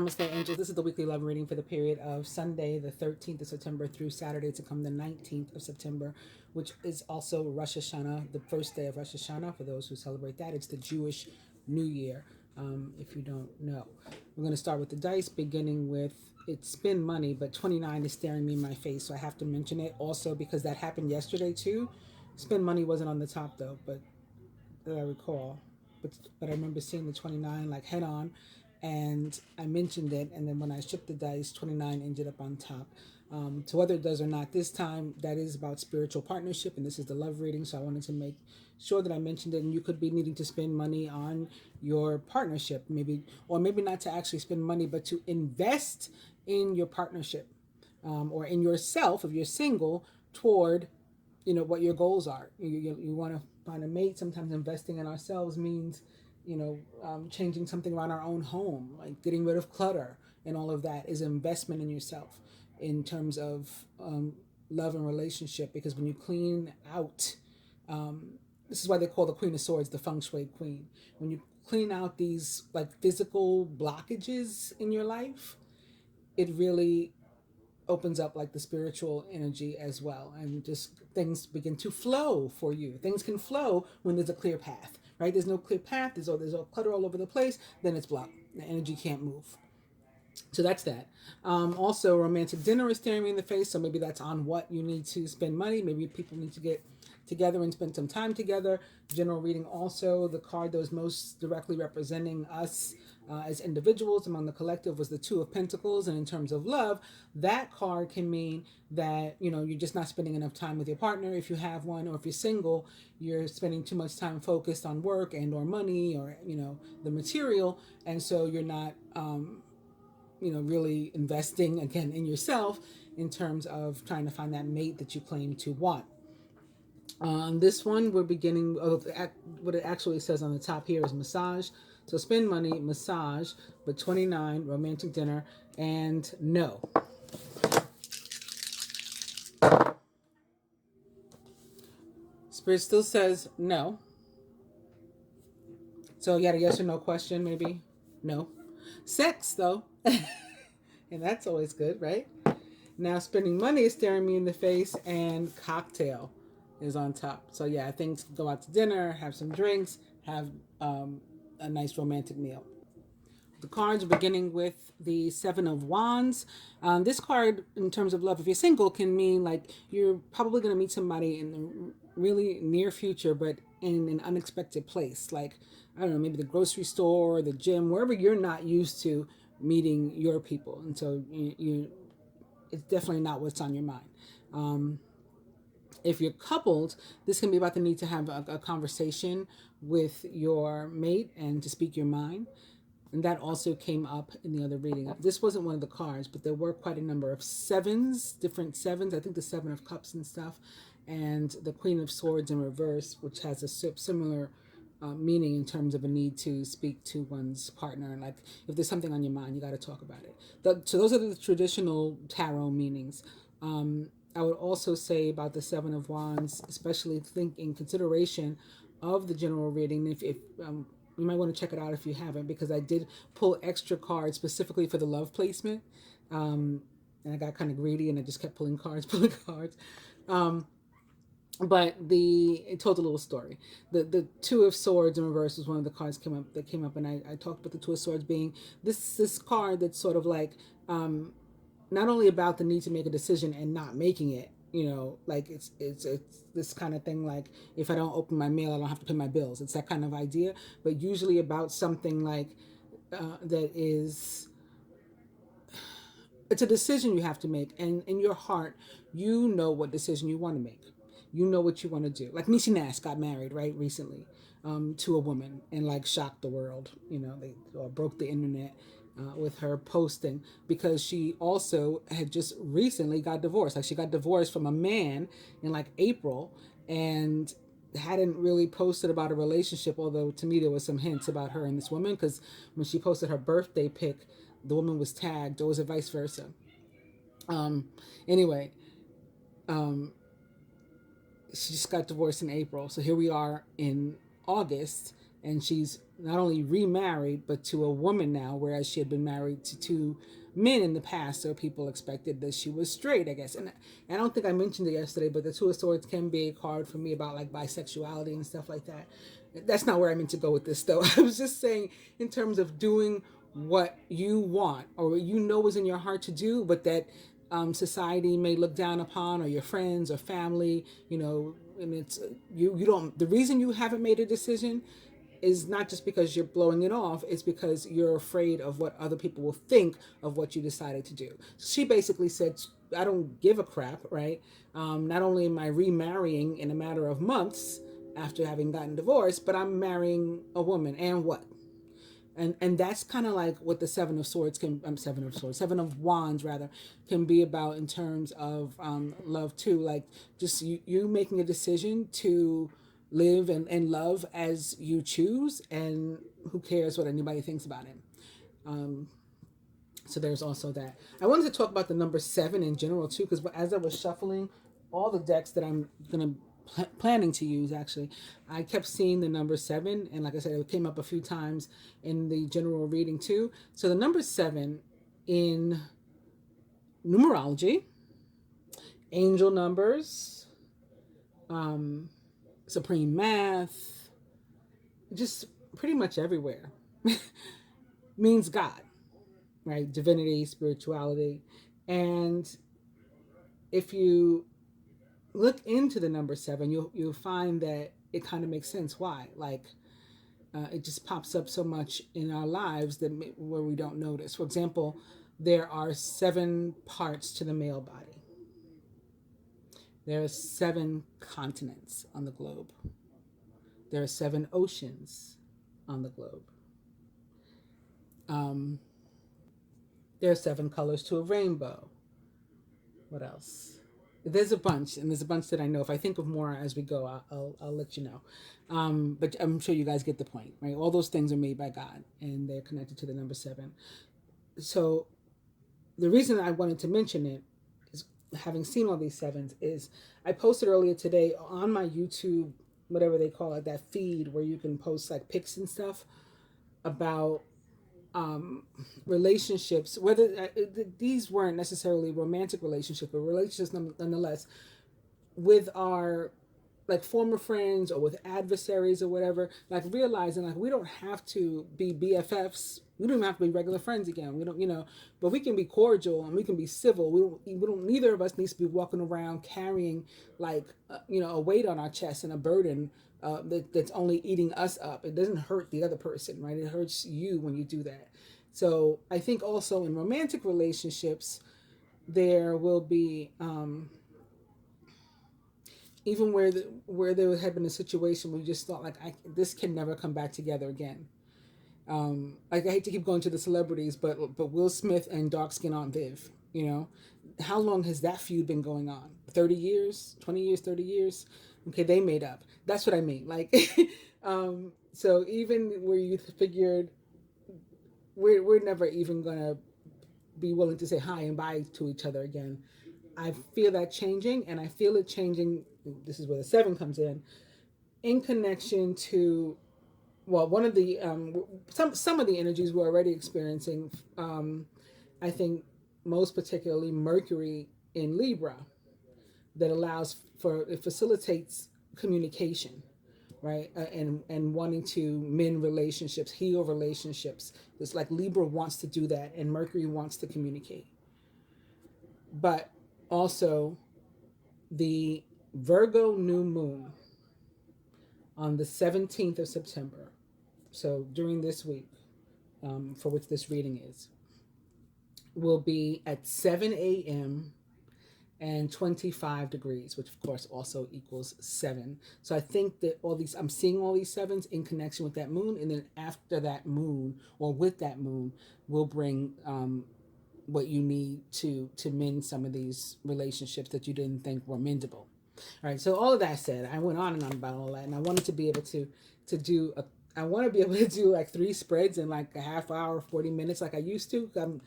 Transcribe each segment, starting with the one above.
Namaste, angels. This is the weekly love reading for the period of Sunday, the 13th of September through Saturday to come the 19th of September, which is also Rosh Hashanah, the first day of Rosh Hashanah. For those who celebrate that, it's the Jewish New Year, if you don't know. We're going to start with the dice, beginning with it's spin money, but 29 is staring me in my face, so I have to mention it also because that happened yesterday too. Spin money wasn't on the top though, but that I recall. But I remember seeing the 29 like head on, and I mentioned it, and then when I shook the dice, 29 ended up on top. So whether it does or not this time, that is about spiritual partnership, and this is the love reading, so I wanted to make sure that I mentioned it. And you could be needing to spend money on your partnership, maybe, or maybe not to actually spend money, but to invest in your partnership, or in yourself if you're single, toward what your goals are. You want to find a mate. Sometimes investing in ourselves means changing something around our own home, like getting rid of clutter, and all of that is investment in yourself in terms of love and relationship. Because when you clean out, this is why they call the Queen of Swords the feng shui queen. When you clean out these like physical blockages in your life, it really opens up like the spiritual energy as well, and just things begin to flow for you. Things can flow when there's a clear path, right? There's no clear path, there's all clutter all over the place, then it's blocked. The energy can't move. So that's that. Also, romantic dinner is staring me in the face, so maybe that's on what you need to spend money. Maybe people need to get together and spend some time together. General reading also, the card that was most directly representing us as individuals among the collective was the Two of Pentacles. And in terms of love, that card can mean that you're just not spending enough time with your partner if you have one, or if you're single, you're spending too much time focused on work and or money, or the material, and so you're not really investing again in yourself in terms of trying to find that mate that you claim to want. On this one, we're beginning what it actually says on the top here is massage. So spend money, massage, but 29, romantic dinner, and no. Spirit still says no. So you got a yes or no question, maybe? No. Sex, though. And that's always good, right? Now spending money is staring me in the face, and cocktail is on top. So yeah, things go out to dinner, have some drinks, have a nice romantic meal. The cards are beginning with the Seven of Wands. This card, in terms of love, if you're single, can mean like you're probably going to meet somebody in the really near future, but in an unexpected place. Like, I don't know, maybe the grocery store, or the gym, wherever you're not used to meeting your people. And so it's definitely not what's on your mind. If you're coupled, this can be about the need to have a conversation with your mate and to speak your mind. And that also came up in the other reading. This wasn't one of the cards, but there were quite a number of sevens, different sevens. I think the Seven of Cups and stuff, and the Queen of Swords in reverse, which has a similar meaning in terms of a need to speak to one's partner. And like, if there's something on your mind, you got to talk about it. So those are the traditional tarot meanings. I would also say about the Seven of Wands, especially think in consideration of the general reading. If you might want to check it out if you haven't, because I did pull extra cards specifically for the love placement. And I got kind of greedy and I just kept pulling cards. But it told a little story. The Two of Swords in reverse was one of the cards that came up, and I talked about the Two of Swords being this card that's sort of like not only about the need to make a decision and not making it, like it's this kind of thing, like if I don't open my mail, I don't have to pay my bills. It's that kind of idea, but usually about something like that is, it's a decision you have to make, and in your heart, what decision you want to make. You know what you want to do. Like Niecy Nash got married, right, recently, to a woman, and like shocked the world. They broke the internet with her posting, because she also had just recently got divorced. Like she got divorced from a man in like April, and hadn't really posted about a relationship, although to me there was some hints about her and this woman, because when she posted her birthday pic, the woman was tagged, or was it vice versa? Anyway, she just got divorced in April, so here we are in August, and she's not only remarried, but to a woman now, whereas she had been married to two men in the past. So people expected that she was straight, I guess. And I don't think I mentioned it yesterday, but the Two of Swords can be a card for me about like bisexuality and stuff like that. That's not where I meant to go with this, though. I was just saying in terms of doing what you want or you know is in your heart to do, but that society may look down upon, or your friends or family, you know, and it's you don't. The reason you haven't made a decision is not just because you're blowing it off, it's because you're afraid of what other people will think of what you decided to do. So she basically said, I don't give a crap, right? Not only am I remarrying in a matter of months after having gotten divorced, but I'm marrying a woman, and what? And that's kind of like what the Seven of Swords can, Seven of Wands rather, can be about in terms of love too. Like just you making a decision to live and love as you choose, and who cares what anybody thinks about it. So there's also that. I wanted to talk about the number 7 in general too, because as I was shuffling all the decks that I'm gonna planning to use, actually, I kept seeing the number 7, and like I said, it came up a few times in the general reading too. So the number 7 in numerology, angel numbers, supreme math, just pretty much everywhere, means God, right? Divinity, spirituality. And if you look into the number 7, you'll find that it kind of makes sense why. Like it just pops up so much in our lives that where we don't notice. For example, there are 7 parts to the male body. There are 7 continents on the globe. There are 7 oceans on the globe. There are 7 colors to a rainbow. What else? There's a bunch, and there's a bunch that I know. If I think of more as we go, I'll let you know. But I'm sure you guys get the point, right? All those things are made by God, and they're connected to the number 7. So the reason I wanted to mention it is, having seen all these 7s, is I posted earlier today on my YouTube, whatever they call it, that feed where you can post like pics and stuff about relationships, whether these weren't necessarily romantic relationships, but relationships nonetheless, with our like former friends or with adversaries or whatever, like realizing like we don't have to be BFFs. We don't even have to be regular friends again. We don't, you know, but we can be cordial and we can be civil. We don't, neither of us needs to be walking around carrying like, you know, a weight on our chest and a burden that's only eating us up. It doesn't hurt the other person, right? It hurts you when you do that. So I think also in romantic relationships, there will be, even where there had been a situation where you just thought like, this can never come back together again. Like I hate to keep going to the celebrities, but Will Smith and dark skin Aunt Viv, you know, how long has that feud been going on? 30 years, 20 years, 30 years. Okay, they made up. That's what I mean. Like, so even where you figured we're never even gonna be willing to say hi and bye to each other again, I feel that changing, and I feel it changing. This is where the 7 comes in connection to, well, one of the some of the energies we're already experiencing. I think most particularly Mercury in Libra, that allows for, it facilitates communication, right? And wanting to mend relationships, heal relationships. It's like Libra wants to do that, and Mercury wants to communicate. But also the Virgo new moon on the 17th of September. So during this week, for which this reading is, will be at 7 a.m. and 25 degrees, which of course also equals 7. So I think that I'm seeing all these 7s in connection with that moon, and then after that moon, or with that moon, will bring what you need to mend some of these relationships that you didn't think were mendable. All right, so all of that said, I went on and on about all that, and I wanted to be able to do I want to be able to do like 3 spreads in like a half hour, 40 minutes like I used to. I'm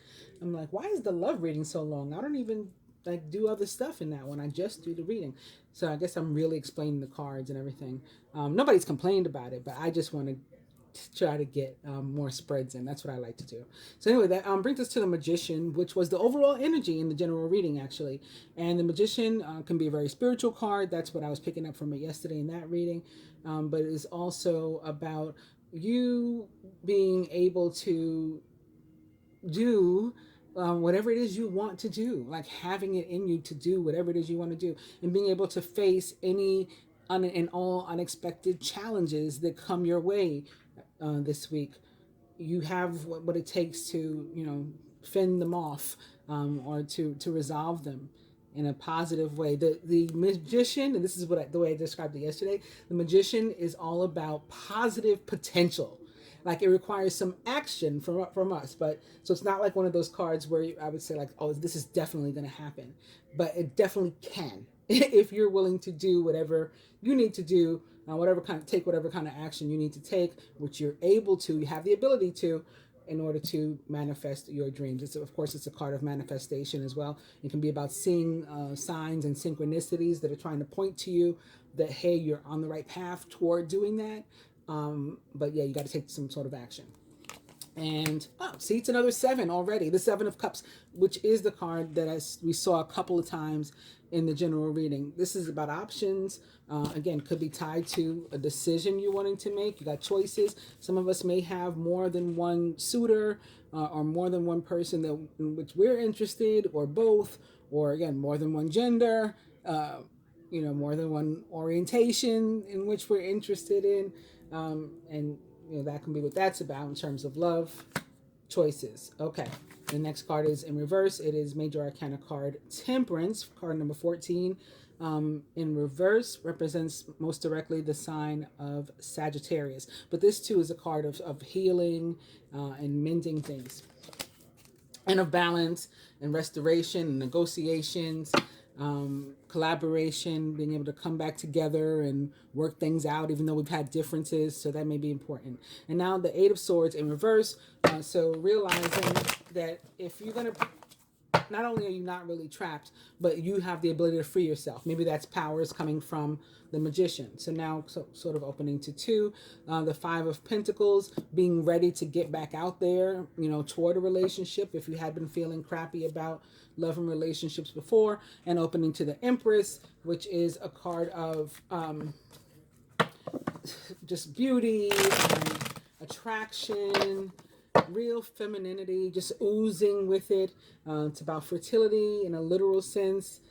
like, why is the love reading so long? I don't even like do other stuff in that one. I just do the reading. So I guess I'm really explaining the cards and everything. Nobody's complained about it, but I just want to try to get more spreads in. That's what I like to do. So anyway, that brings us to the Magician, which was the overall energy in the general reading, actually. And the Magician can be a very spiritual card. That's what I was picking up from it yesterday in that reading. But it is also about you being able to do whatever it is you want to do, like having it in you to do whatever it is you want to do, and being able to face any and all unexpected challenges that come your way this week. You have what it takes to, fend them off, or to resolve them in a positive way. The Magician, and this is the way I described it yesterday, the Magician is all about positive potential. Like, it requires some action from us, but so it's not like one of those cards where I would say like, oh, this is definitely going to happen, but it definitely can if you're willing to do whatever you need to do, whatever kind of action you need to take, which you're able to, you have the ability to, in order to manifest your dreams. Of course, it's a card of manifestation as well. It can be about seeing signs and synchronicities that are trying to point to you that, hey, you're on the right path toward doing that. But yeah, you got to take some sort of action. And see, it's another 7 already. The 7 of Cups, which is the card that we saw a couple of times in the general reading. This is about options. Again, could be tied to a decision you're wanting to make. You got choices. Some of us may have more than one suitor, or more than one person in which we're interested, or both, or again, more than one gender, more than one orientation in which we're interested in. And that can be what that's about in terms of love choices. Okay. The next card is in reverse. It is Major Arcana card Temperance, card number 14. In reverse represents most directly the sign of Sagittarius. But this too is a card of healing and mending things, and of balance and restoration and negotiations. Collaboration, being able to come back together and work things out, even though we've had differences. So that may be important. And now the 8 of Swords in reverse. So realizing that if you're going to, not only are you not really trapped, but you have the ability to free yourself. Maybe that's powers coming from the Magician. So now sort of opening to 2. The 5 of Pentacles, being ready to get back out there, toward a relationship if you had been feeling crappy about love and relationships before. And opening to the Empress, which is a card of just beauty and attraction, real femininity, just oozing with it. It's about fertility in a literal sense.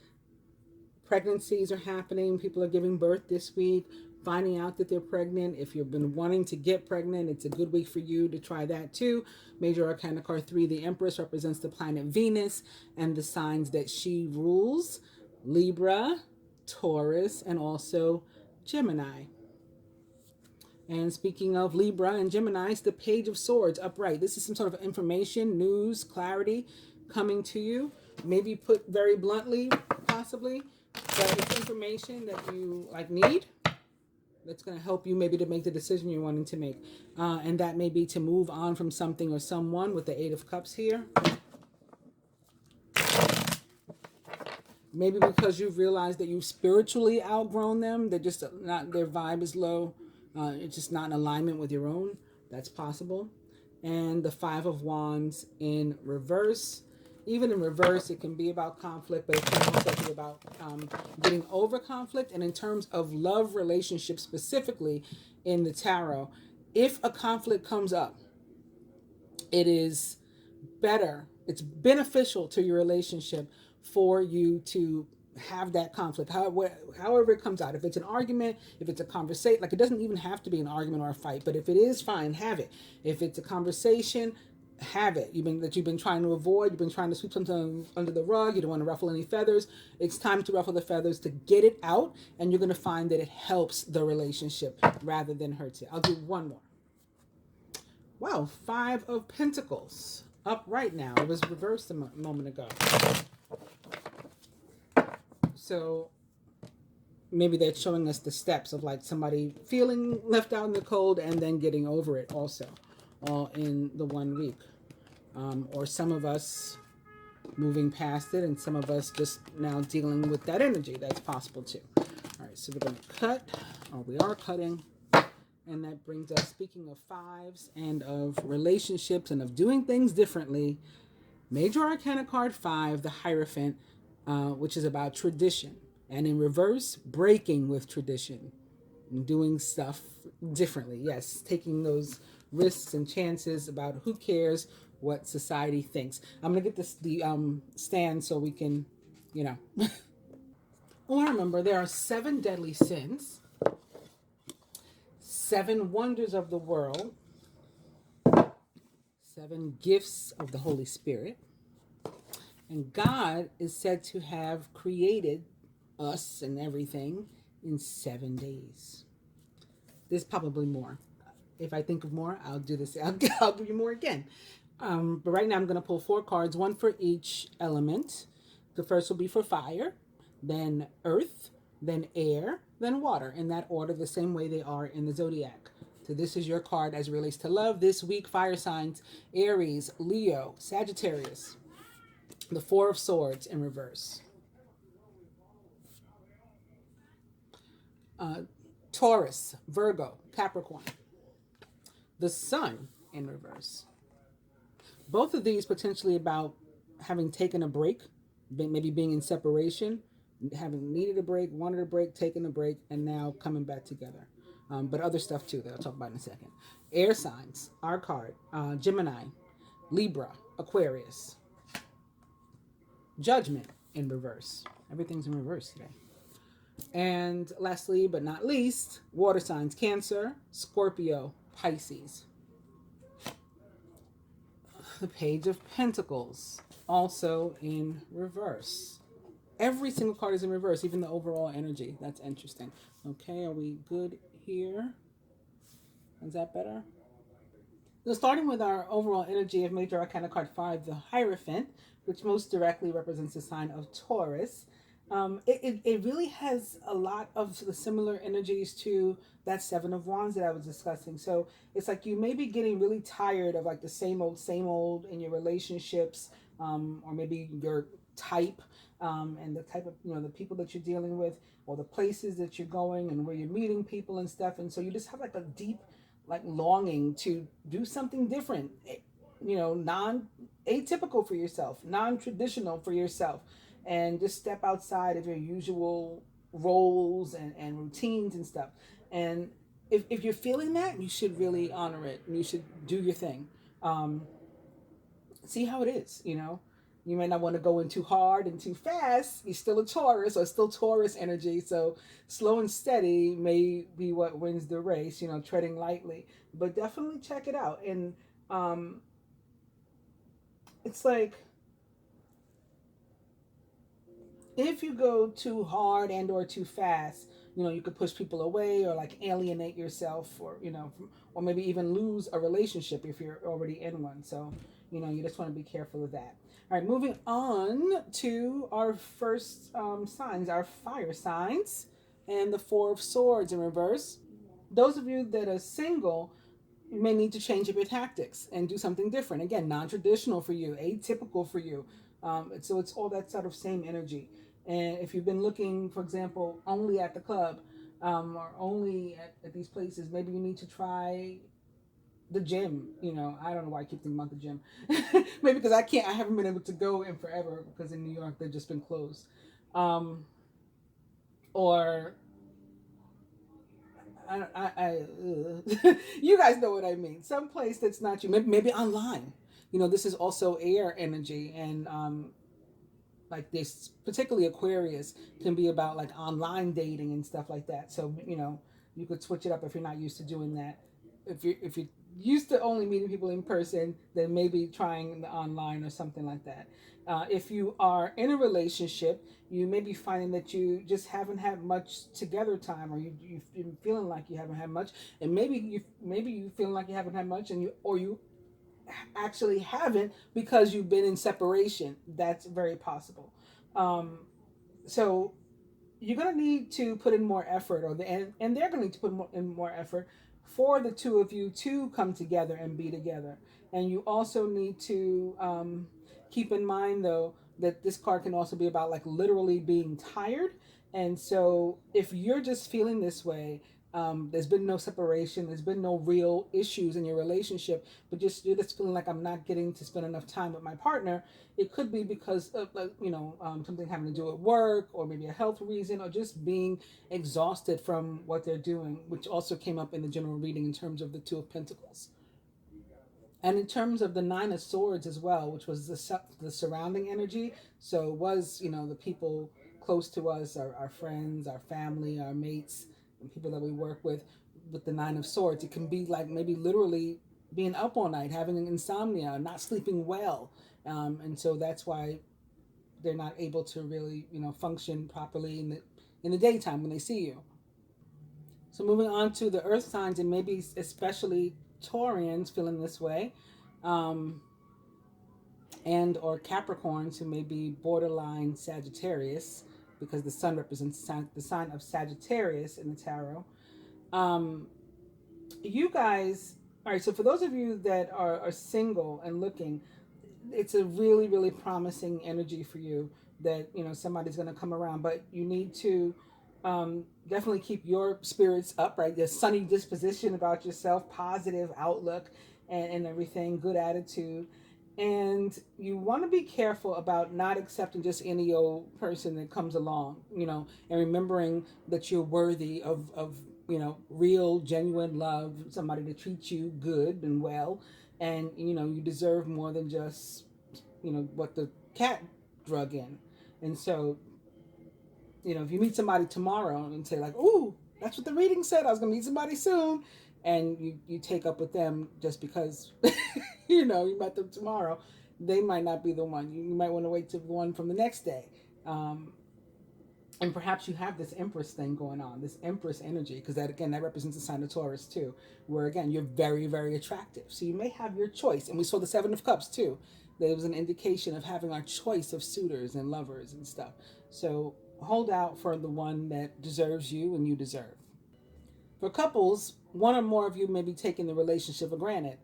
Pregnancies are happening. People are giving birth this week, finding out that they're pregnant. If you've been wanting to get pregnant, it's a good week for you to try that too. Major Arcana card 3, the Empress, represents the planet Venus and the signs that she rules: Libra, Taurus, and also Gemini. And speaking of Libra and Gemini, it's the Page of Swords upright. This is some sort of information, news, clarity coming to you. Maybe put very bluntly, possibly, but it's information that you need. That's going to help you maybe to make the decision you're wanting to make. And that may be to move on from something or someone with the 8 of Cups here. Maybe because you've realized that you've spiritually outgrown them. They're just not, their vibe is low. It's just not in alignment with your own. That's possible. And the 5 of Wands in reverse. Even in reverse, it can be about conflict, but it can also be about getting over conflict. And in terms of love relationships specifically in the tarot, if a conflict comes up, it is better, it's beneficial to your relationship for you to have that conflict, however it comes out. If it's an argument, if it's a conversation, it doesn't even have to be an argument or a fight, but if it is, fine, have it. If it's a conversation, have it. You've been trying to avoid, you've been trying to sweep something under the rug, you don't want to ruffle any feathers. It's time to ruffle the feathers, to get it out, and you're going to find that it helps the relationship rather than hurts it. I'll do one more. Wow, 5 of Pentacles up right now. It was reversed a moment ago. So maybe that's showing us the steps of somebody feeling left out in the cold and then getting over it also, all in the 1 week. Or some of us moving past it, and some of us just now dealing with that energy. That's possible too. All right, so we're going to cut, or we are cutting, And that brings us, speaking of fives and of relationships and of doing things differently, Major Arcana card 5, the Hierophant, which is about tradition. And in reverse, breaking with tradition and doing stuff differently. Yes, taking those risks and chances about who cares what society thinks. I'm going to get the stand so we can, you know. Well, remember, there are 7 deadly sins, 7 wonders of the world, 7 gifts of the Holy Spirit. And God is said to have created us and everything in 7 days. There's probably more. If I think of more, I'll do this. I'll give you more again. But right now I'm going to pull 4 cards, one for each element. The first will be for fire, then earth, then air, then water. In that order, the same way they are in the zodiac. So this is your card as it relates to love this week. Fire signs: Aries, Leo, Sagittarius. The 4 of Swords in reverse. Taurus, Virgo, Capricorn. The Sun in reverse. Both of these potentially about having taken a break, maybe being in separation, having needed a break, wanted a break, taken a break, and now coming back together. But other stuff too that I'll talk about in a second. Air signs, our card, Gemini, Libra, Aquarius. Judgment in reverse. Everything's in reverse today. And lastly, but not least, water signs: Cancer, Scorpio, Pisces. The Page of Pentacles, also in reverse. Every single card is in reverse, even the overall energy. That's interesting. Okay, are we good here? Is that better? So starting with our overall energy of Major Arcana card 5, the Hierophant, which most directly represents the sign of Taurus. It really has a lot of the similar energies to that 7 of Wands that I was discussing. So it's like you may be getting really tired of like the same old in your relationships, or maybe your type, and the type of, the people that you're dealing with, or the places that you're going and where you're meeting people and stuff. And so you just have like a deep longing to do something different, atypical for yourself, non-traditional for yourself, and just step outside of your usual roles and routines and stuff. And if you're feeling that, you should really honor it. You should do your thing. See how it is, You may not want to go in too hard and too fast. You're still a Taurus, or still Taurus energy. So slow and steady may be what wins the race, treading lightly. But definitely check it out. And it's like, if you go too hard and or too fast, you could push people away or alienate yourself, or or maybe even lose a relationship if you're already in one. So you just want to be careful of that. All right, moving on to our first signs, our fire signs, and the 4 of Swords in reverse. Those of you that are single, you may need to change up your tactics and do something different. Again, non-traditional for you, atypical for you. So it's all that sort of same energy. And if you've been looking, for example, only at the club, or only at these places, maybe you need to try the gym. I don't know why I keep thinking about the gym. Maybe because I haven't been able to go in forever, because in New York they've just been closed. Or you guys know what I mean. Some place that's not you. Maybe online. This is also air energy, and this, particularly Aquarius, can be about online dating and stuff like that. So you could switch it up if you're not used to doing that. If you're used to only meeting people in person, then maybe trying the online or something like that. If you are in a relationship, you may be finding that you just haven't had much together time, or you've been feeling like you haven't had much, and maybe you feeling like you haven't had much, and you actually haven't because you've been in separation. That's very possible. So you're going to need to put in more effort, and they're going to need to put in more effort for the two of you to come together and be together. And you also need to keep in mind, though, that this card can also be about literally being tired. And so if you're just feeling this way, There's been no separation. There's been no real issues in your relationship, but just you're just feeling like I'm not getting to spend enough time with my partner. It could be because of something having to do with work, or maybe a health reason, or just being exhausted from what they're doing, which also came up in the general reading in terms of the Two of Pentacles. And in terms of the Nine of Swords as well, which was the surrounding energy. So it was, the people close to us, our friends, our family, our mates, and people that we work with the Nine of Swords. It can be like maybe literally being up all night, having insomnia, not sleeping well. And so that's why they're not able to really, function properly in the daytime when they see you. So moving on to the earth signs, and maybe especially Taurians feeling this way, and or Capricorns who may be borderline Sagittarius, because the sun represents the sign of Sagittarius in the tarot. You guys, all right, so for those of you that are single and looking, it's a really, really promising energy for you that, somebody's going to come around, but you need to definitely keep your spirits up, right? Your sunny disposition about yourself, positive outlook, and everything, good attitude. And you want to be careful about not accepting just any old person that comes along, and remembering that you're worthy of real, genuine love, somebody to treat you good and well. And, you deserve more than just, what the cat drug in. And so, if you meet somebody tomorrow and say like, "Ooh, that's what the reading said, I was going to meet somebody soon," and you take up with them just because, you met them tomorrow, they might not be the one. You might want to wait till the one from the next day. And perhaps you have this Empress thing going on, this Empress energy, because that represents the sign of Taurus too, where again, you're very, very attractive. So you may have your choice. And we saw the Seven of Cups too. There was an indication of having our choice of suitors and lovers and stuff. So hold out for the one that deserves you and you deserve. For couples, one or more of you may be taking the relationship for granted.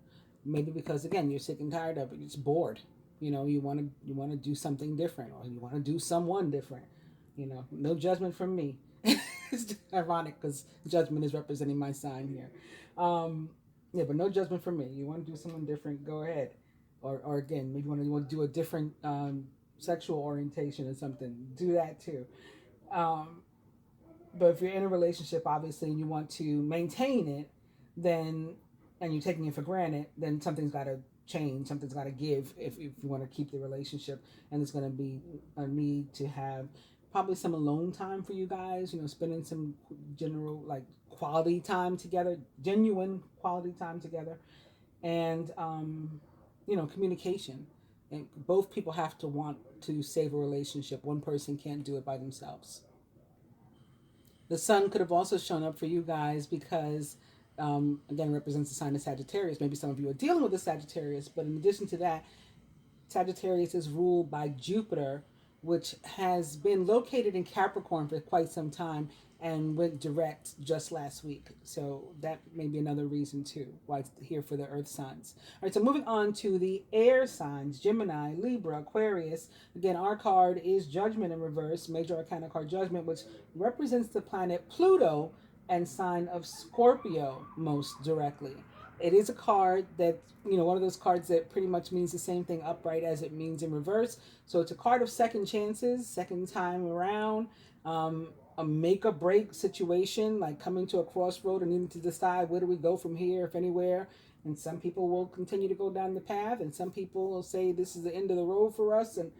Maybe because again, you're sick and tired of it. You're just bored. You want to do something different, or you want to do someone different. No judgment from me. It's ironic because judgment is representing my sign here. Yeah, but no judgment from me. You want to do someone different, go ahead. Or again, maybe you want to do a different sexual orientation or something. Do that too. But if you're in a relationship, obviously, and you want to maintain it, and you're taking it for granted, then something's got to change. Something's got to give if you want to keep the relationship. And there's going to be a need to have probably some alone time for you guys, spending some general quality time together, genuine quality time together, and communication. And both people have to want to save a relationship. One person can't do it by themselves. The sun could have also shown up for you guys because again, represents the sign of Sagittarius. Maybe some of you are dealing with a Sagittarius, but in addition to that, Sagittarius is ruled by Jupiter, which has been located in Capricorn for quite some time and went direct just last week. So that may be another reason too why it's here for the earth signs. All right, so moving on to the air signs, Gemini, Libra, Aquarius. Again, our card is Judgment in reverse, Major Arcana Car Judgment, which represents the planet Pluto and sign of Scorpio most directly. It is a card that, one of those cards that pretty much means the same thing upright as it means in reverse. So it's a card of second chances, second time around, a make or break situation, like coming to a crossroad and needing to decide where do we go from here, if anywhere. And some people will continue to go down the path, and some people will say this is the end of the road for us. And,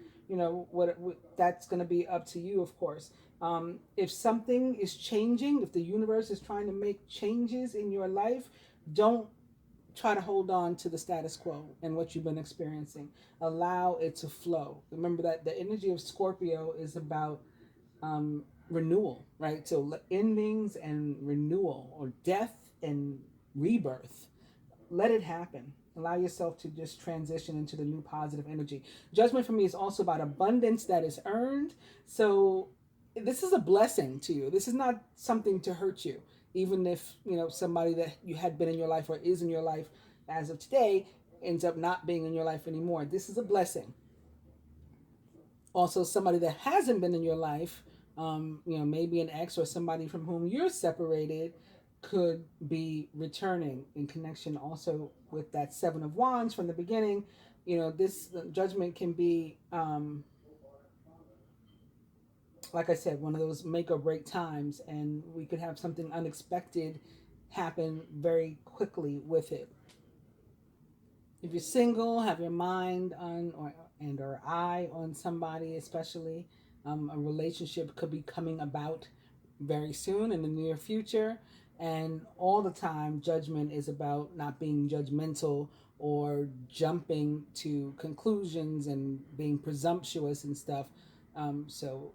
what that's going to be up to you, of course. If something is changing, if the universe is trying to make changes in your life, don't try to hold on to the status quo and what you've been experiencing. Allow it to flow. Remember that the energy of Scorpio is about renewal, right? So endings and renewal, or death and rebirth. Let it happen. Allow yourself to just transition into the new positive energy. Judgment for me is also about abundance that is earned. So this is a blessing to you. This is not something to hurt you. Even if, somebody that you had been in your life or is in your life as of today ends up not being in your life anymore. This is a blessing. Also, somebody that hasn't been in your life, maybe an ex or somebody from whom you're separated, could be returning in connection also with that Seven of Wands from the beginning. This judgment can be, like I said, one of those make or break times, and we could have something unexpected happen very quickly with it. If you're single, have your mind on or eye on somebody, especially. A relationship could be coming about very soon in the near future. And all the time, judgment is about not being judgmental or jumping to conclusions and being presumptuous and stuff. So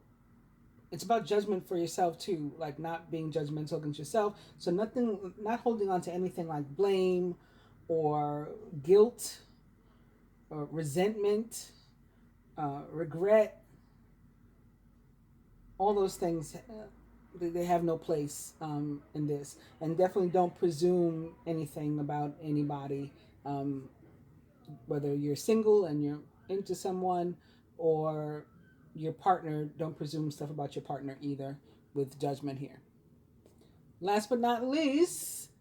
it's about judgment for yourself too, like not being judgmental against yourself. So nothing, not holding on to anything like blame or guilt or resentment, regret. All those things, they have no place in this. And definitely don't presume anything about anybody, whether you're single and you're into someone, or your partner. Don't presume stuff about your partner either with judgment here. Last but not least,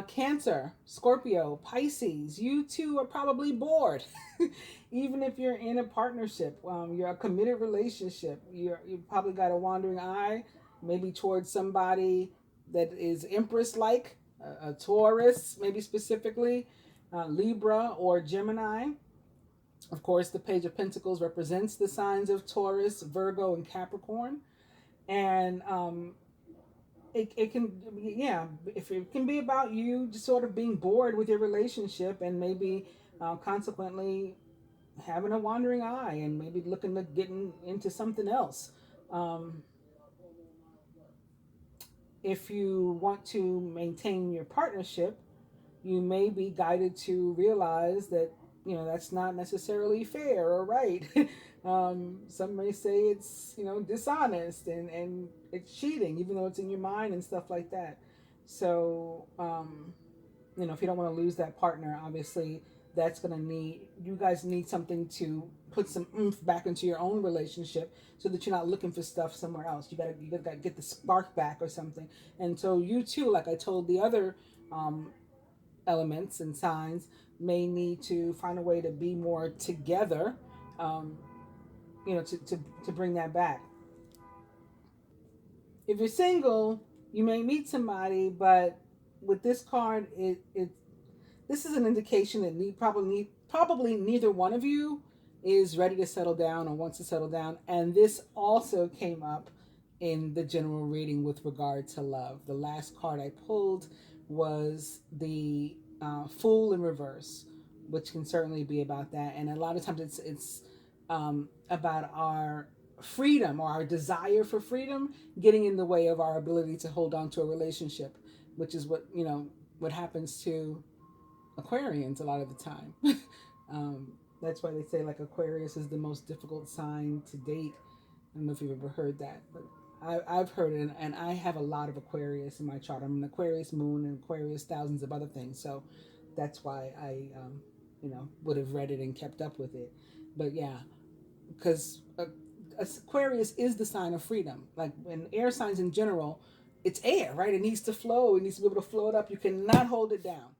Cancer, Scorpio, Pisces. You two are probably bored. Even if you're in a partnership, you're a committed relationship, you probably got a wandering eye, maybe towards somebody that is Empress like, a Taurus, maybe specifically, Libra or Gemini. Of course, the Page of Pentacles represents the signs of Taurus, Virgo, and Capricorn. And it can, yeah, if it can be about you just sort of being bored with your relationship, and maybe consequently having a wandering eye and maybe looking to getting into something else. If you want to maintain your partnership, you may be guided to realize that that's not necessarily fair or right. Some may say it's dishonest and it's cheating, even though it's in your mind and stuff like that. So if you don't want to lose that partner, obviously that's going to you guys need something to put some oomph back into your own relationship, so that you're not looking for stuff somewhere else. You gotta get the spark back or something. And so you too, like I told the other elements and signs, may need to find a way to be more together, to bring that back. If you're single, you may meet somebody, but with this card, this is an indication that probably neither one of you is ready to settle down or wants to settle down. And this also came up in the general reading with regard to love. The last card I pulled was the Fool in reverse, which can certainly be about that. And a lot of times it's about our freedom, or our desire for freedom, getting in the way of our ability to hold on to a relationship, which is what happens to Aquarians a lot of the time. That's why they say like Aquarius is the most difficult sign to date. I don't know if you've ever heard that, but I've heard it, and I have a lot of Aquarius in my chart. I'm an Aquarius moon and Aquarius thousands of other things, so that's why I would have read it and kept up with it. But yeah, because Aquarius is the sign of freedom. Like in air signs in general, it's air, right? It needs to flow. It needs to be able to float up. You cannot hold it down.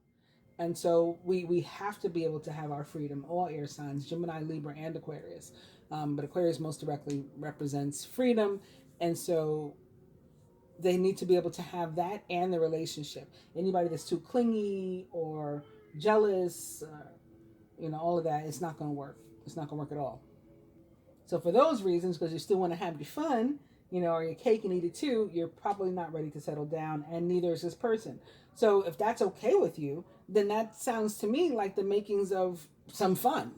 And so we have to be able to have our freedom, all air signs, Gemini, Libra, and Aquarius. But Aquarius most directly represents freedom. And so they need to be able to have that and the relationship. Anybody that's too clingy or jealous, all of that, it's not going to work. It's not going to work at all. So for those reasons, because you still want to have your fun, or your cake and eat it too, you're probably not ready to settle down, and neither is this person. So if that's okay with you, then that sounds to me like the makings of some fun.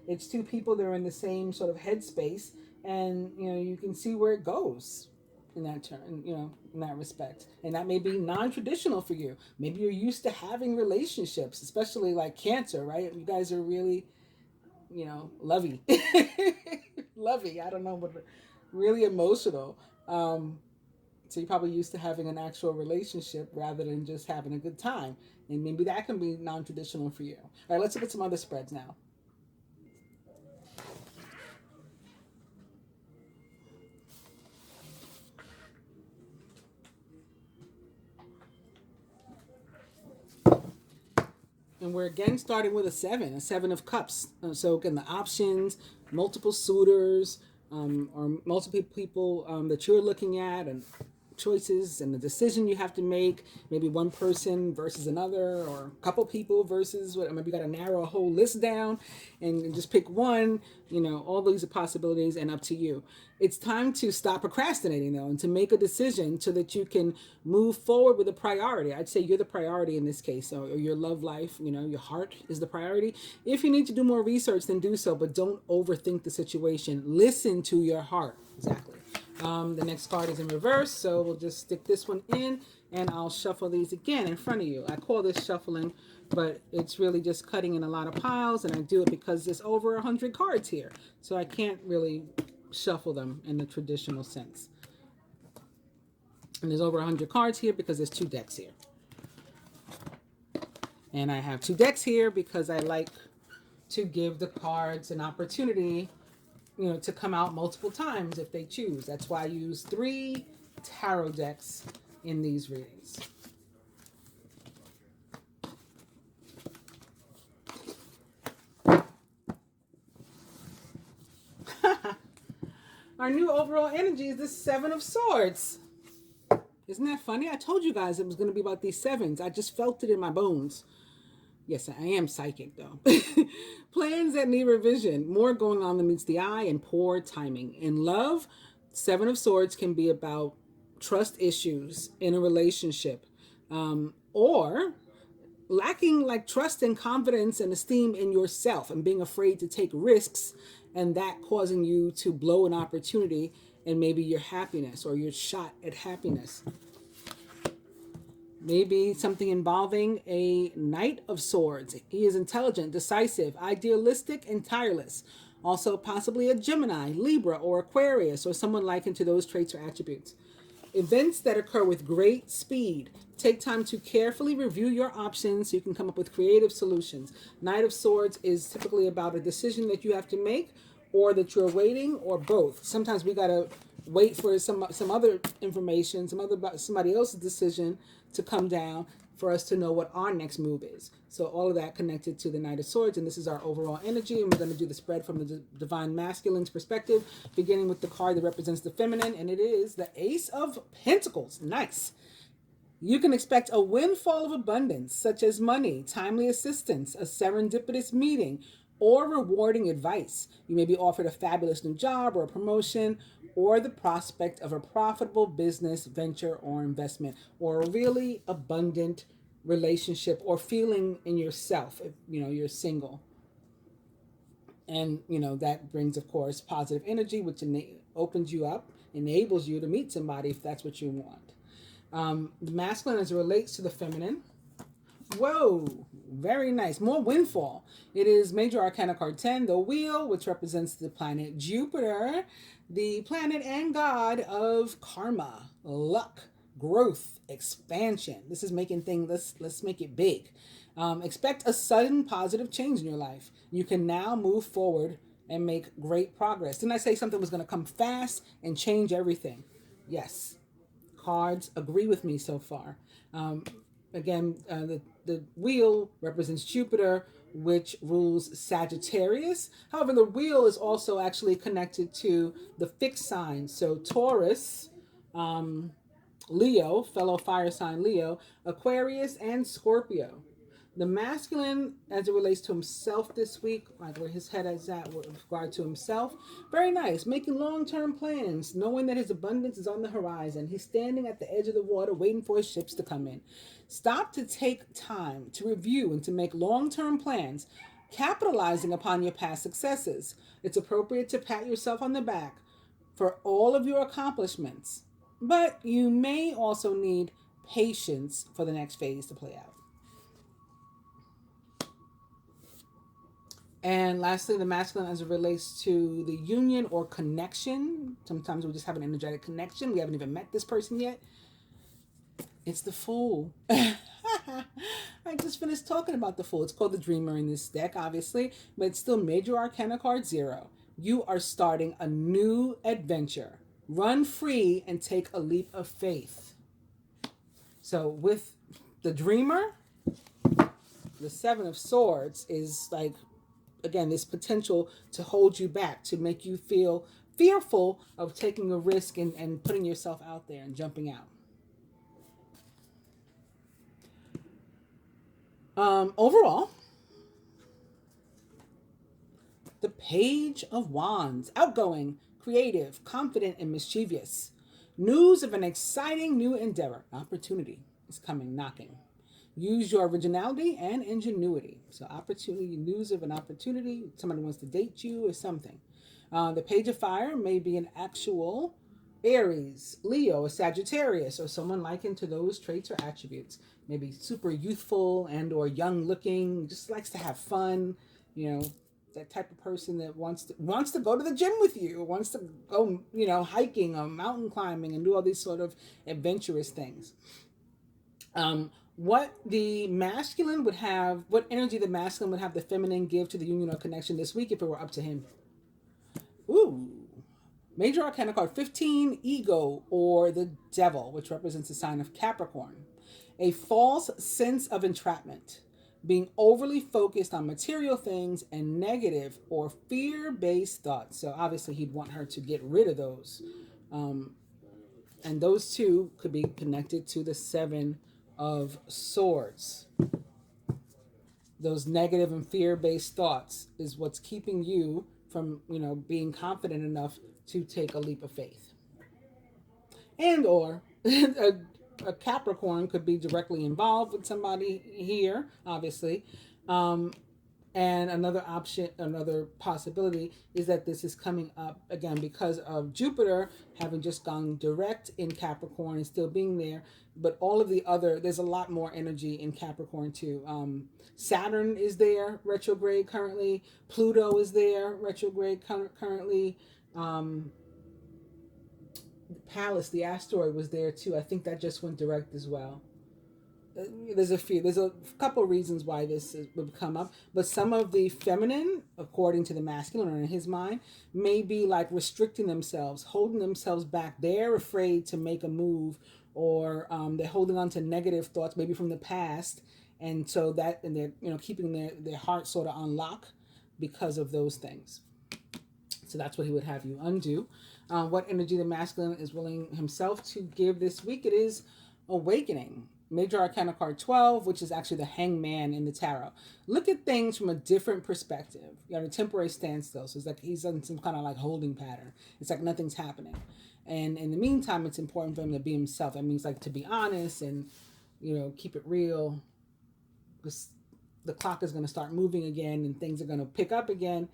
It's two people that are in the same sort of headspace, and you can see where it goes in that turn, in that respect. And that may be non-traditional for you. Maybe you're used to having relationships, especially like Cancer, right? You guys are really, lovey. Lovey, I don't know, but really emotional. So you're probably used to having an actual relationship rather than just having a good time. And maybe that can be non-traditional for you. All right, let's look at some other spreads now. And we're again starting with a 7 of cups. So again, the options, multiple suitors, or multiple people that you're looking at, and choices and the decision you have to make. Maybe one person versus another, or a couple people versus what. Maybe you got to narrow a whole list down and just pick one. You know, all these are possibilities, and up to you. It's time to stop procrastinating though, and to make a decision so that you can move forward with a priority. I'd say you're the priority in this case, or your love life. You know, your heart is the priority. If you need to do more research, then do so, but don't overthink the situation. Listen to your heart. Exactly. The next card is in reverse, so we'll just stick this one in, and I'll shuffle these again in front of you. I call this shuffling, but it's really just cutting in a lot of piles, and I do it because there's over 100 cards here, so I can't really shuffle them in the traditional sense. And there's over 100 cards here because there's 2 decks here. And I have 2 decks here because I like to give the cards an opportunity, you know, to come out multiple times if they choose. That's why I use 3 tarot decks in these readings. Our new overall energy is the 7 of Swords. Isn't that funny? I told you guys it was going to be about these 7s. I just felt it in my bones. Yes, I am psychic, though. Plans that need revision. More going on than meets the eye, and poor timing. In love, 7 of Swords can be about trust issues in a relationship, or lacking like trust and confidence and esteem in yourself, and being afraid to take risks, and that causing you to blow an opportunity and maybe your happiness or your shot at happiness. Maybe something involving a Knight of Swords. He is intelligent, decisive, idealistic, and tireless. Also possibly a Gemini, Libra, or Aquarius, or someone likened to those traits or attributes. Events that occur with great speed. Take time to carefully review your options so you can come up with creative solutions. Knight of Swords is typically about a decision that you have to make, or that you're waiting, or both. Sometimes we got to wait for some other information, somebody else's decision to come down for us to know what our next move is. So all of that connected to the Knight of Swords, and this is our overall energy, and we're going to do the spread from the Divine Masculine's perspective, beginning with the card that represents the feminine, and it is the Ace of Pentacles. Nice. You can expect a windfall of abundance, such as money, timely assistance, a serendipitous meeting, or rewarding advice. You may be offered a fabulous new job or a promotion, or the prospect of a profitable business venture or investment, or a really abundant relationship or feeling in yourself if you're single. And that brings, of course, positive energy, which opens you up, enables you to meet somebody if that's what you want. The masculine as it relates to the feminine. Whoa, very nice. More windfall. It is Major Arcana Card 10, the Wheel, which represents the planet Jupiter, the planet and god of karma, luck, growth, expansion. This is making things, let's make it big. Expect a sudden positive change in your life. You can now move forward and make great progress. Didn't I say something was going to come fast and change everything? Yes. Cards agree with me so far. Again, the wheel represents Jupiter, which rules Sagittarius. However, the wheel is also actually connected to the fixed signs. So Taurus, Leo, fellow fire sign Leo, Aquarius, and Scorpio. The masculine, as it relates to himself this week, like where his head is at with regard to himself, very nice. Making long-term plans, knowing that his abundance is on the horizon. He's standing at the edge of the water, waiting for his ships to come in. Stop to take time to review and to make long-term plans, capitalizing upon your past successes. It's appropriate to pat yourself on the back for all of your accomplishments, but you may also need patience for the next phase to play out. And lastly, the masculine as it relates to the union or connection. Sometimes we just have an energetic connection. We haven't even met this person yet. It's the Fool. I just finished talking about the Fool. It's called the Dreamer in this deck, obviously, but it's still Major Arcana Card 0. You are starting a new adventure. Run free and take a leap of faith. So with the Dreamer, The Seven of Swords is like, again, this potential to hold you back, to make you feel fearful of taking a risk and putting yourself out there and jumping out. Overall, the Page of Wands, outgoing, creative, confident, and mischievous. News of an exciting new endeavor, opportunity is coming knocking. Use your originality and ingenuity. So opportunity, news of an opportunity, somebody wants to date you or something. The Page of Fire may be an actual Aries, Leo, or Sagittarius, or someone likened to those traits or attributes. Maybe super youthful and or young looking, just likes to have fun, you know, that type of person that wants to go to the gym with you, wants to go, you know, hiking or mountain climbing and do all these sort of adventurous things. What the masculine would have, what energy the masculine would have the feminine give to the union or connection this week if it were up to him. Ooh. Major Arcana card 15, Ego, or the Devil, which represents the sign of Capricorn. A false sense of entrapment, being overly focused on material things and negative or fear-based thoughts. So obviously he'd want her to get rid of those. And those two could be connected to the Seven of Swords. Those negative and fear-based thoughts is what's keeping you from, you know, being confident enough to take a leap of faith. And or a Capricorn could be directly involved with somebody here, obviously. And another option, another possibility is that this is coming up again because of Jupiter having just gone direct in Capricorn and still being there. But all of the other, there's a lot more energy in Capricorn too. Saturn is there retrograde currently. Pluto is there retrograde currently. Pallas, the asteroid, was there too. I think that just went direct as well. There's a couple reasons why this would come up, but some of the feminine, according to the masculine or in his mind, may be like restricting themselves, holding themselves back. They're afraid to make a move, or they're holding on to negative thoughts, maybe from the past, and so that, and they're, you know, keeping their heart sort of on lock because of those things. So that's what he would have you undo. What energy the masculine is willing himself to give this week? It is awakening. Major Arcana card 12, which is actually the Hangman in the tarot. Look at things from a different perspective. You have a temporary standstill. So it's like he's in some kind of like holding pattern. It's like nothing's happening. And in the meantime, it's important for him to be himself. That means like to be honest and, you know, keep it real. Because the clock is going to start moving again and things are going to pick up again.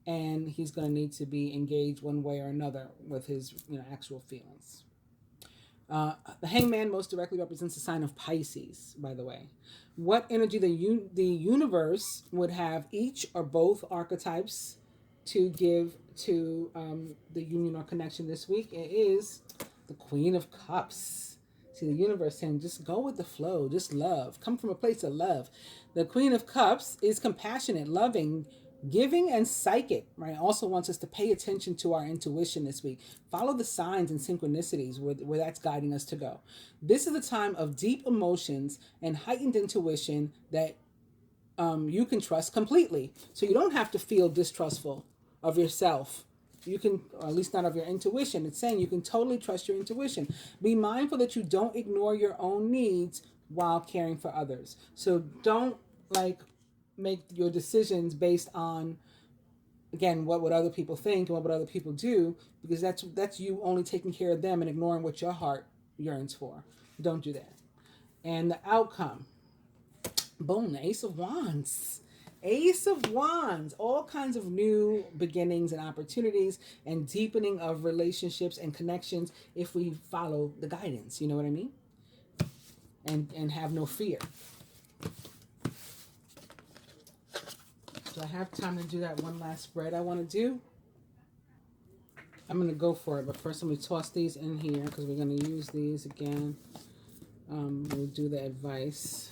And he's going to need to be engaged one way or another with his, you know, actual feelings. The Hangman most directly represents the sign of Pisces, by the way. What energy the universe would have each or both archetypes to give to the union or connection this week? It is the Queen of Cups. See, the universe saying, just go with the flow, just love. Come from a place of love. The Queen of Cups is compassionate, loving, giving, and psychic, right? Also wants us to pay attention to our intuition this week. Follow the signs and synchronicities where that's guiding us to go. This is a time of deep emotions and heightened intuition that you can trust completely. So you don't have to feel distrustful of yourself. You can, or at least not of your intuition. It's saying you can totally trust your intuition. Be mindful that you don't ignore your own needs while caring for others. So don't make your decisions based on, again, what would other people think and what would other people do, because that's you only taking care of them and ignoring what your heart yearns for. Don't do that. And the outcome, boom, the Ace of Wands. Ace of Wands, all kinds of new beginnings and opportunities and deepening of relationships and connections if we follow the guidance, you know what I mean? And have no fear. Do I have time to do that one last spread I want to do? I'm going to go for it, but first let me toss these in here because we're going to use these again. We'll do the advice.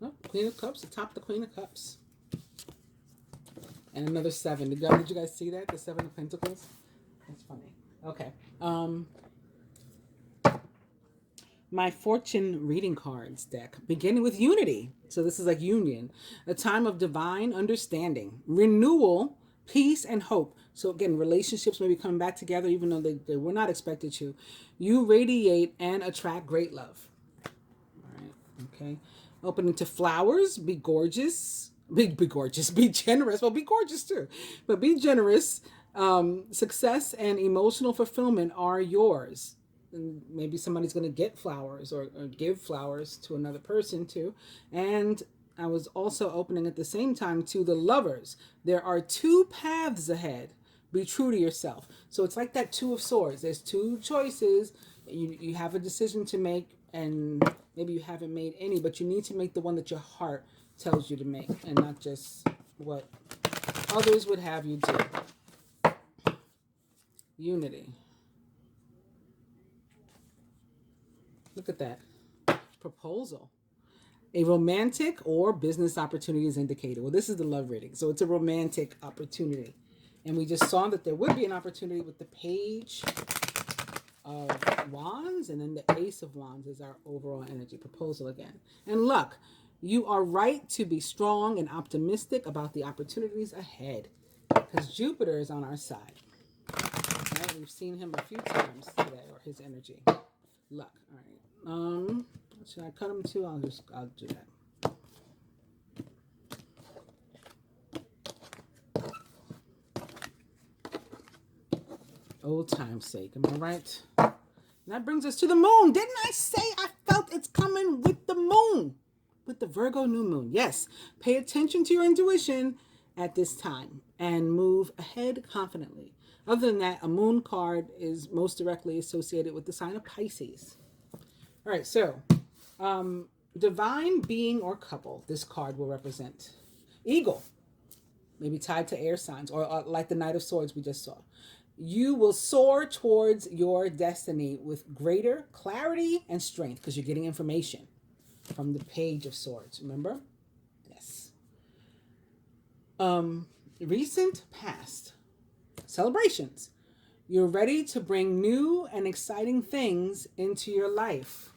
Oh, Queen of Cups, atop the Queen of Cups. And another 7. Did you guys see that? The 7 of Pentacles? That's funny. Okay. my fortune reading cards deck, beginning with unity. So this is like union, a time of divine understanding, renewal, peace, and hope. So again, relationships may be coming back together even though they were not expected to. You radiate and attract great love. All right. Okay. Opening to flowers, be gorgeous. Be gorgeous, be generous. Well, be gorgeous too, but be generous. Success and emotional fulfillment are yours. And maybe somebody's going to get flowers or give flowers to another person too. And I was also opening at the same time to the lovers. There are two paths ahead. Be true to yourself. So it's like that Two of Swords. There's two choices. You have a decision to make, and maybe you haven't made any, but you need to make the one that your heart tells you to make, and not just what others would have you do. Unity. Look at that. Proposal. A romantic or business opportunity is indicated. Well, this is the love reading, so it's a romantic opportunity. And we just saw that there would be an opportunity with the Page of Wands, and then the Ace of Wands is our overall energy. Proposal again. And luck. You are right to be strong and optimistic about the opportunities ahead, because Jupiter is on our side. Right? We've seen him a few times today, or his energy. Luck. All right. Should I cut him too? I'll do that. Old time's sake, am I right? And that brings us to the moon. Didn't I say I felt it's coming with the moon? With the Virgo new moon. Yes. Pay attention to your intuition at this time and move ahead confidently. Other than that, a moon card is most directly associated with the sign of Pisces. All right, so divine being or couple, this card will represent. Eagle, maybe tied to air signs, or like the Knight of Swords we just saw. You will soar towards your destiny with greater clarity and strength because you're getting information from the Page of Swords, remember? Yes. Recent past. Celebrations. You're ready to bring new and exciting things into your life.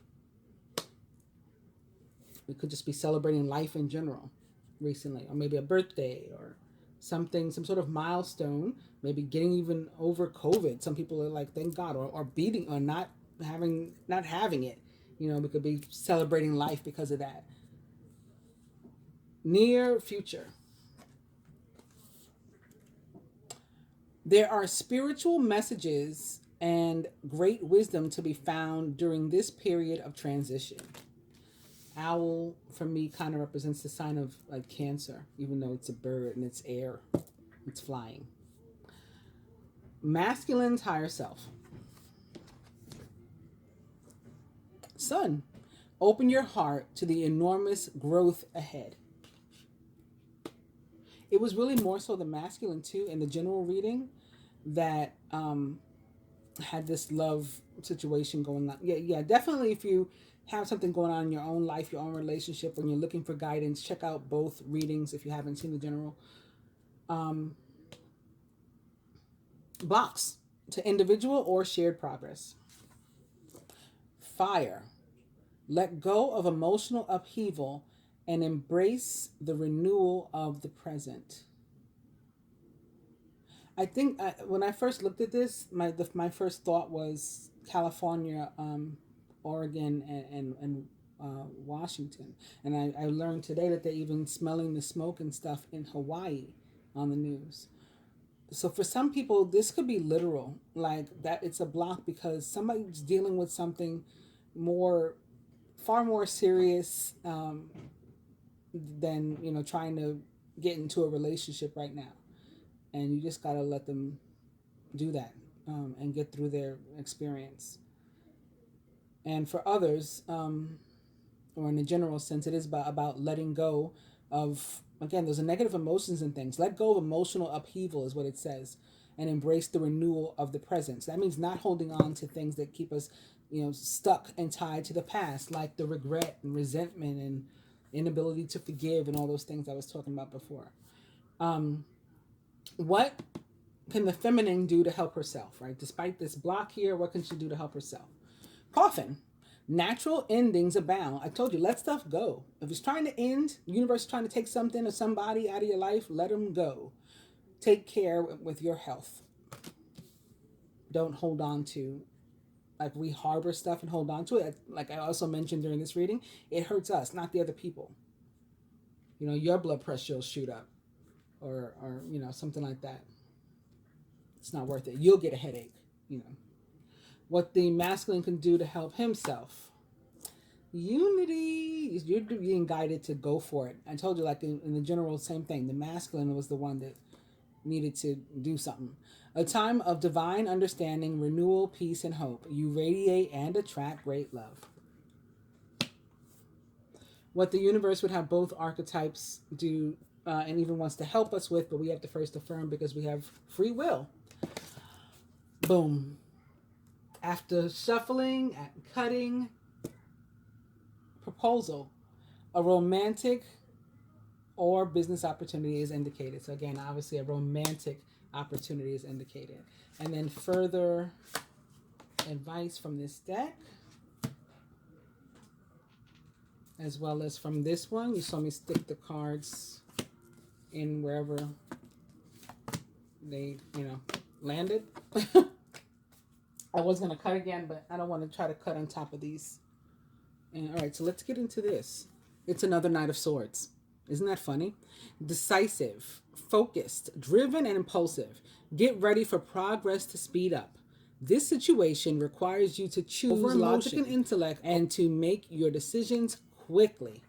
We could just be celebrating life in general recently, or maybe a birthday or something, some sort of milestone, maybe getting even over COVID. Some people are like, thank God, or beating, or not having it. You know, we could be celebrating life because of that. Near future. There are spiritual messages and great wisdom to be found during this period of transition. Owl, for me, kind of represents the sign of like Cancer, even though it's a bird and it's air. It's flying. Masculine's higher self. Sun, open your heart to the enormous growth ahead. It was really more so the masculine too in the general reading that had this love situation going on. Yeah, definitely if you have something going on in your own life, your own relationship, when you're looking for guidance, check out both readings if you haven't seen the general. Blocks to individual or shared progress. Fire. Let go of emotional upheaval and embrace the renewal of the present. I think when I first looked at this, my first thought was California, Oregon, and Washington. And I learned today that they're even smelling the smoke and stuff in Hawaii on the news. So for some people, this could be literal, like that it's a block because somebody's dealing with something far more serious than, trying to get into a relationship right now. And you just got to let them do that and get through their experience. And for others, or in a general sense, it is about letting go of, again, there's a negative emotions and things. Let go of emotional upheaval is what it says, and embrace the renewal of the present. So that means not holding on to things that keep us, stuck and tied to the past, like the regret and resentment and inability to forgive and all those things I was talking about before. What can the feminine do to help herself, right? Despite this block here, what can she do to help herself? Coffin. Natural endings abound. I told you, let stuff go. If it's trying to end, the universe is trying to take something or somebody out of your life, let them go. Take care with your health. Don't hold on to, like, we harbor stuff and hold on to it. Like I also mentioned during this reading, it hurts us, not the other people. You know, your blood pressure will shoot up, or you know, something like that. It's not worth it. You'll get a headache, you know. What the masculine can do to help himself. Unity. You're being guided to go for it. I told you, like in the general, same thing. The masculine was the one that needed to do something. A time of divine understanding, renewal, peace, and hope. You radiate and attract great love. What the universe would have both archetypes do, and even wants to help us with, but we have to first affirm because we have free will. Boom. After shuffling and cutting, proposal, a romantic or business opportunity is indicated. So again, obviously a romantic opportunity is indicated. And then further advice from this deck, as well as from this one. You saw me stick the cards in wherever they, you know, landed. I was going to cut again, but I don't want to try to cut on top of these. And, all right, so let's get into this. It's another Knight of Swords. Isn't that funny? Decisive, focused, driven, and impulsive. Get ready for progress to speed up. This situation requires you to choose logic and intellect and to make your decisions quickly.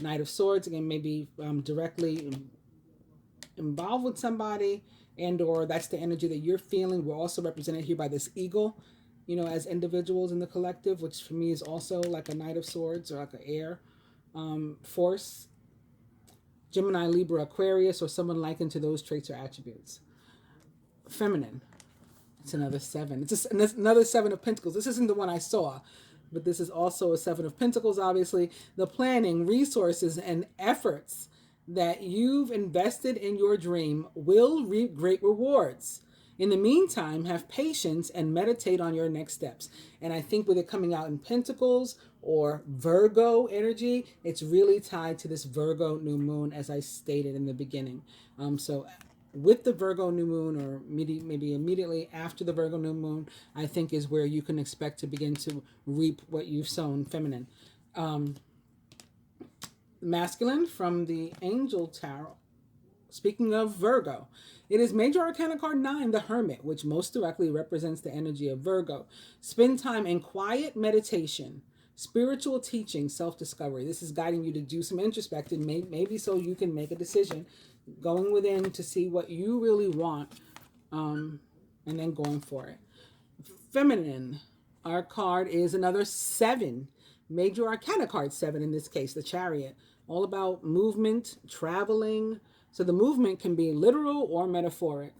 Knight of Swords, again, maybe directly involved with somebody, and or that's the energy that you're feeling. We're also represented here by this eagle, you know, as individuals in the collective, which for me is also like a Knight of Swords or like an air force. Gemini, Libra, Aquarius, or someone likened to those traits or attributes. Feminine. It's another 7. It's just another 7 of Pentacles. This isn't the one I saw, but this is also a 7 of Pentacles, obviously. The planning, resources, and efforts that you've invested in your dream will reap great rewards. In the meantime, have patience and meditate on your next steps. And I think with it coming out in Pentacles or Virgo energy, it's really tied to this Virgo new moon, as I stated in the beginning. So with the Virgo new moon, or maybe immediately after the Virgo new moon, I think is where you can expect to begin to reap what you've sown, feminine. Masculine from the Angel Tarot. Speaking of Virgo, it is Major Arcana card 9, the Hermit, which most directly represents the energy of Virgo. Spend time in quiet meditation, spiritual teaching, self-discovery. This is guiding you to do some introspection, maybe so you can make a decision, going within to see what you really want, and then going for it. Feminine, our card is another 7. Major Arcana card 7 in this case, the Chariot. All about movement, traveling. So the movement can be literal or metaphoric.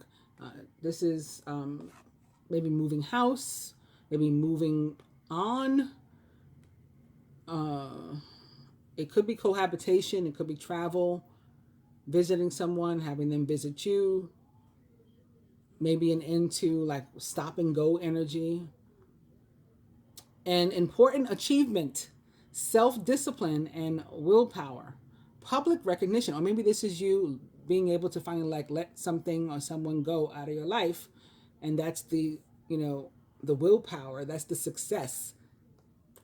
This is maybe moving house, maybe moving on. It could be cohabitation. It could be travel, visiting someone, having them visit you. Maybe an into like stop and go energy. An important achievement, self-discipline and willpower, public recognition, or maybe this is you being able to finally like let something or someone go out of your life, and that's the, you know, the willpower, that's the success,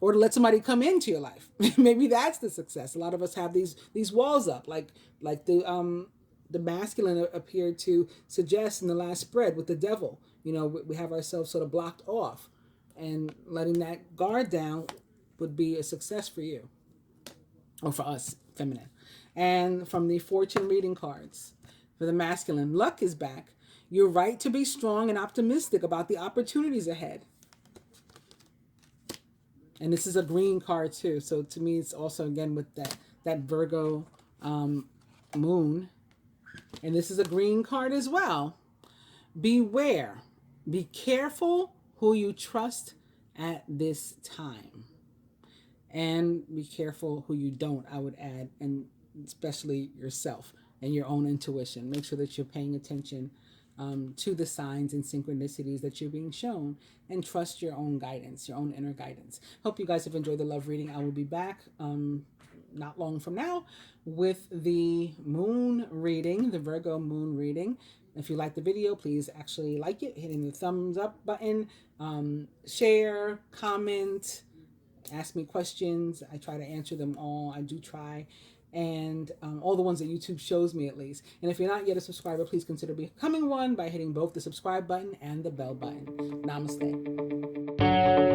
or to let somebody come into your life. Maybe that's the success. A lot of us have these walls up, like the masculine appeared to suggest in the last spread with the devil. You know, we have ourselves sort of blocked off. And letting that guard down would be a success for you, or for us, feminine. And from the fortune reading cards, for the masculine, luck is back. You're right to be strong and optimistic about the opportunities ahead. And this is a green card too. So to me, it's also, again, with that Virgo moon. And this is a green card as well. Beware. Be careful who you trust at this time, and be careful who you don't, I would add, and especially yourself and your own intuition. Make sure that you're paying attention to the signs and synchronicities that you're being shown, and trust your own guidance, your own inner guidance. Hope you guys have enjoyed the love reading. I will be back not long from now with the moon reading, the Virgo moon reading. If you like the video, please actually like it, hitting the thumbs up button, share, comment, ask me questions. I try to answer them all. I do try. And all the ones that YouTube shows me, at least. And if you're not yet a subscriber, please consider becoming one by hitting both the subscribe button and the bell button. Namaste.